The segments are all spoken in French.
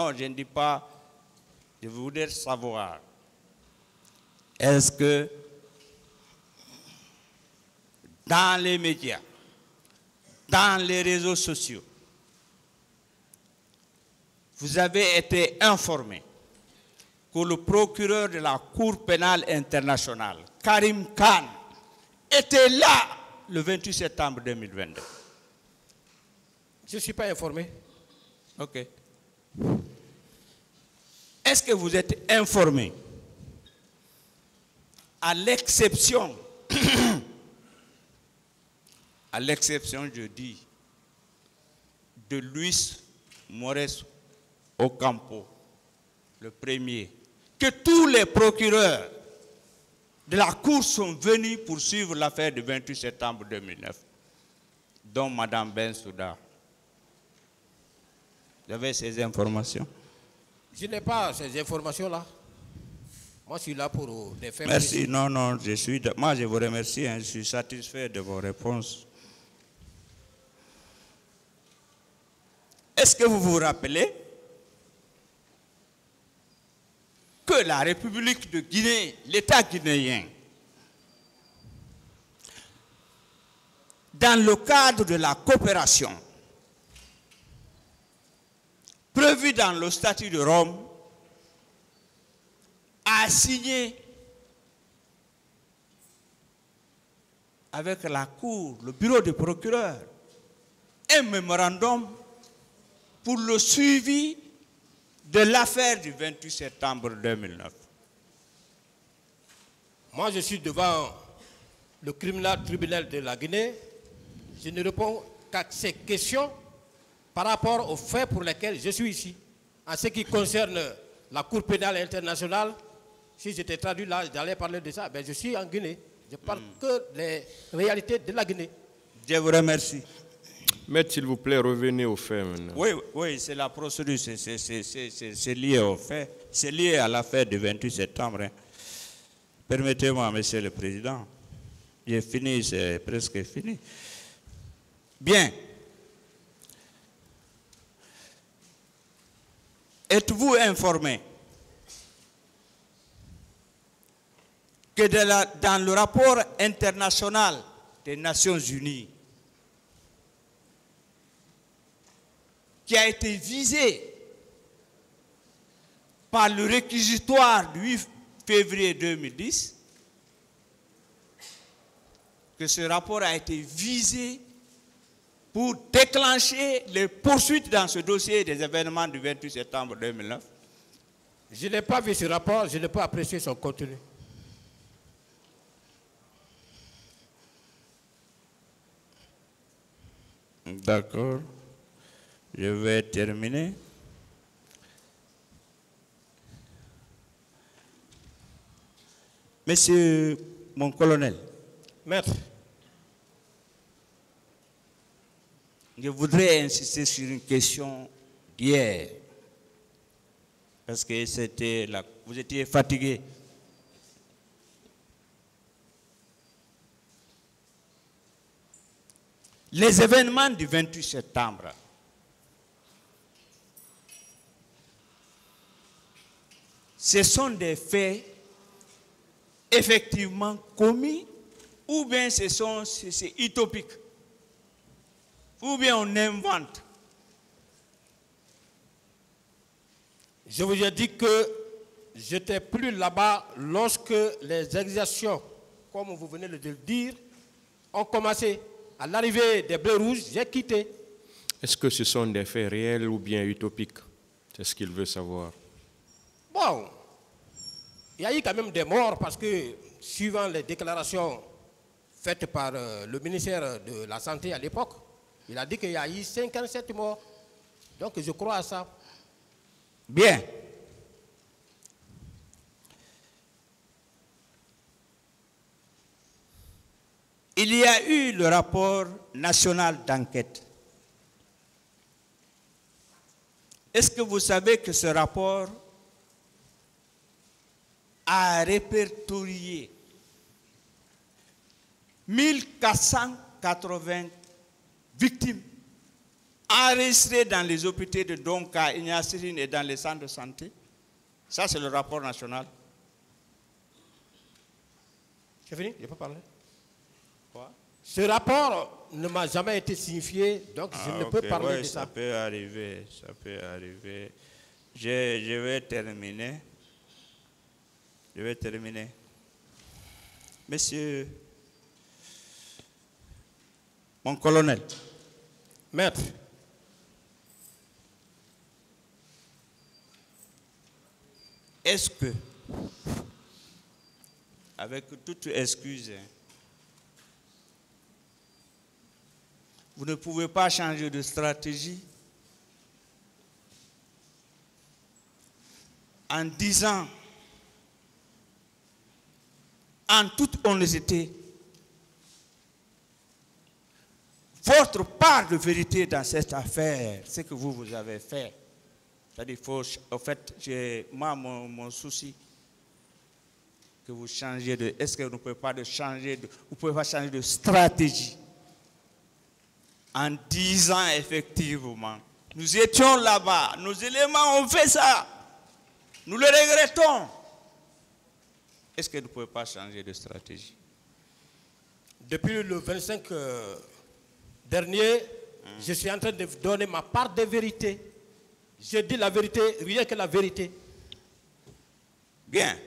Non, je ne dis pas. Je voudrais savoir, est-ce que dans les médias, dans les réseaux sociaux, vous avez été informé que le procureur de la Cour pénale internationale, Karim Khan, était là le 28 septembre 2022? Je ne suis pas informé. Ok. Est-ce que vous êtes informé, à l'exception, je dis, de Luis Mores Ocampo, le premier, que tous les procureurs de la Cour sont venus pour suivre l'affaire du 28 septembre 2009, dont Mme Bensouda? Vous avez ces informations? Je n'ai pas ces informations-là. Moi, je suis là pour des faits. Merci. Précis. Non, moi, je vous remercie. Je suis satisfait de vos réponses. Est-ce que vous vous rappelez que la République de Guinée, l'État guinéen, dans le cadre de la coopération prévue dans le statut de Rome, a signé avec la Cour, le bureau du procureur, un mémorandum pour le suivi de l'affaire du 28 septembre 2009. Moi, je suis devant le criminel tribunal de la Guinée. Je ne réponds qu'à ces questions par rapport aux faits pour lesquels je suis ici. En ce qui concerne la Cour pénale internationale, si j'étais traduit là, j'allais parler de ça. Ben, je suis en Guinée. Je parle que des réalités de la Guinée. Je vous remercie. Maître, s'il vous plaît, revenez aux faits maintenant. Oui, c'est la procédure, c'est lié aux faits, c'est lié à l'affaire du 28 septembre. Hein. Permettez-moi, Monsieur le Président. J'ai fini, c'est presque fini. Bien. Êtes-vous informé que dans le rapport international des Nations Unies, qui a été visé par le réquisitoire du 8 février 2010, que ce rapport a été visé pour déclencher les poursuites dans ce dossier des événements du 28 septembre 2009? Je n'ai pas vu ce rapport, je n'ai pas apprécié son contenu. D'accord. Je vais terminer. Monsieur mon colonel. Maître. Je voudrais insister sur une question d'hier. Parce que c'était là, vous étiez fatigué. Les événements du 28 septembre, ce sont des faits effectivement commis, ou bien c'est utopique, ou bien on invente. Je vous ai dit que je n'étais plus là-bas lorsque les exactions, comme vous venez de le dire, ont commencé. À l'arrivée des Bleus Rouges, j'ai quitté. Est-ce que ce sont des faits réels ou bien utopiques? C'est ce qu'il veut savoir. Bon, il y a eu quand même des morts parce que, suivant les déclarations faites par le ministère de la Santé à l'époque, il a dit qu'il y a eu 57 morts. Donc je crois à ça. Bien. Il y a eu le rapport national d'enquête. Est-ce que vous savez que ce rapport a répertorié 1480 victimes enregistrés dans les hôpitaux de Donka, Ignacirine et dans les centres de santé. Ça, c'est le rapport national. C'est fini? Je n'ai pas parlé. Quoi? Ce rapport ne m'a jamais été signifié, donc je ne peux parler de ça. Ça peut arriver, ça peut arriver. Je vais terminer. Je vais terminer. Monsieur, mon colonel. Maître. Est-ce que, avec toute excuse, vous ne pouvez pas changer de stratégie en disant, en toute honnêteté, votre part de vérité dans cette affaire, ce que vous avez fait. C'est-à-dire, en fait, mon souci, que vous changiez de... Est-ce que vous ne pouvez pas changer de stratégie en disant effectivement, nous étions là-bas, nos éléments ont fait ça, nous le regrettons. Est-ce que vous ne pouvez pas changer de stratégie? Depuis le 25 dernier, je suis en train de donner ma part de vérité. Je dis la vérité, rien que la vérité. Bien.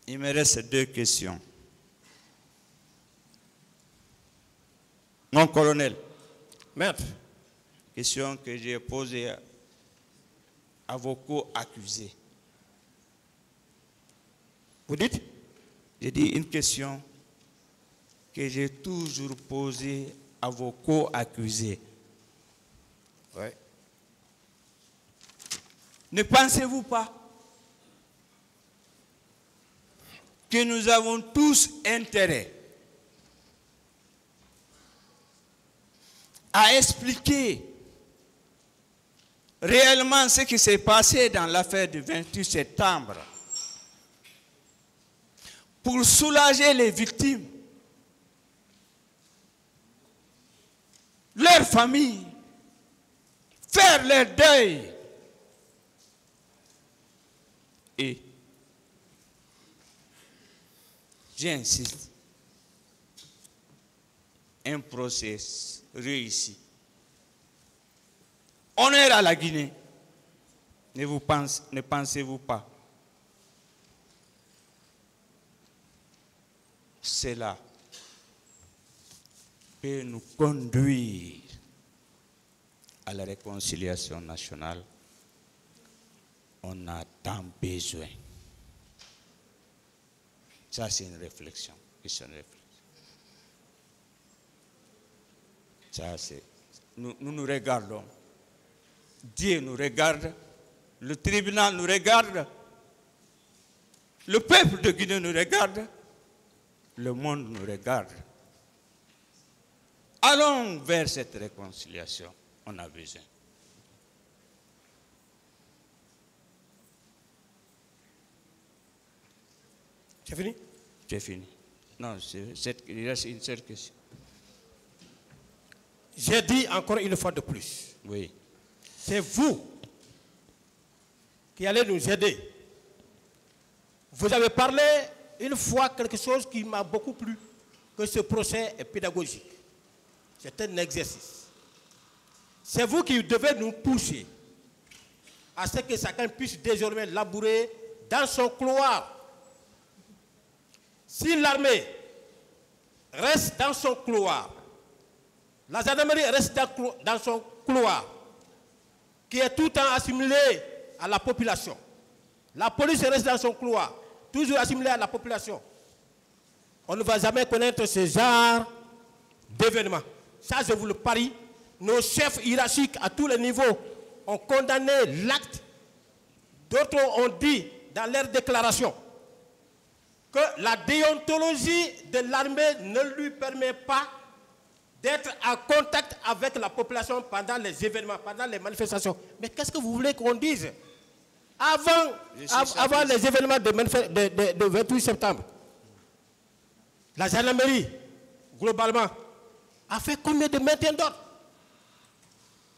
Il me reste 2 questions. Mon colonel. Maître. Question que j'ai posée à vos co-accusés. Vous dites? J'ai dit une question que j'ai toujours posée à vos co-accusés. Oui. Ne pensez-vous pas que nous avons tous intérêt à expliquer réellement ce qui s'est passé dans l'affaire du 28 septembre pour soulager les victimes, leurs familles, faire leur deuil et j'insiste, un procès réussi. Honneur à la Guinée. Ne pensez-vous pas? Cela peut nous conduire à la réconciliation nationale. On a tant besoin. Ça, c'est une réflexion. Ça, c'est... Nous nous regardons. Dieu nous regarde. Le tribunal nous regarde. Le peuple de Guinée nous regarde. Le monde nous regarde. Allons vers cette réconciliation. On a besoin. C'est fini? J'ai fini. Non, il reste une seule question. J'ai dit encore une fois de plus. Oui. C'est vous qui allez nous aider. Vous avez parlé une fois quelque chose qui m'a beaucoup plu, que ce procès est pédagogique. C'est un exercice. C'est vous qui devez nous pousser à ce que chacun puisse désormais labourer dans son couloir. Si l'armée reste dans son couloir, la gendarmerie reste dans son couloir, qui est tout le temps assimilé à la population. La police reste dans son couloir, toujours assimilée à la population. On ne va jamais connaître ce genre d'événements. Ça, je vous le parie. Nos chefs hiérarchiques à tous les niveaux ont condamné l'acte. D'autres ont dit dans leur déclaration que la déontologie de l'armée ne lui permet pas d'être en contact avec la population pendant les événements, pendant les manifestations. Mais qu'est-ce que vous voulez qu'on dise? Avant les événements de 28 septembre, la gendarmerie, globalement, a fait combien de maintien d'ordre?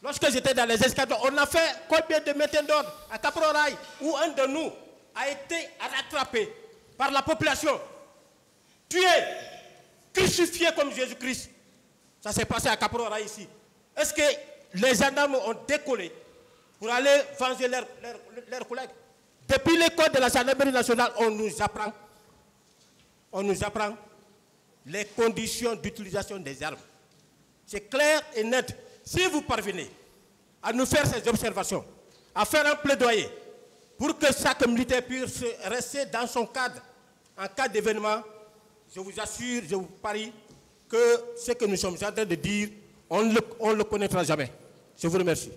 Lorsque j'étais dans les escadrons, on a fait combien de maintien d'ordre à Caporal où un de nous a été rattrapé par la population, tué, crucifié comme Jésus-Christ. Ça s'est passé à Caporal ici. Est-ce que les gendarmes ont décollé pour aller venger leurs collègues? Depuis l'école de la gendarmerie nationale, on nous apprend les conditions d'utilisation des armes. C'est clair et net. Si vous parvenez à nous faire ces observations, à faire un plaidoyer pour que chaque militaire puisse rester dans son cadre en cas d'événement, je vous assure, je vous parie que ce que nous sommes en train de dire, on ne le connaîtra jamais. Je vous remercie.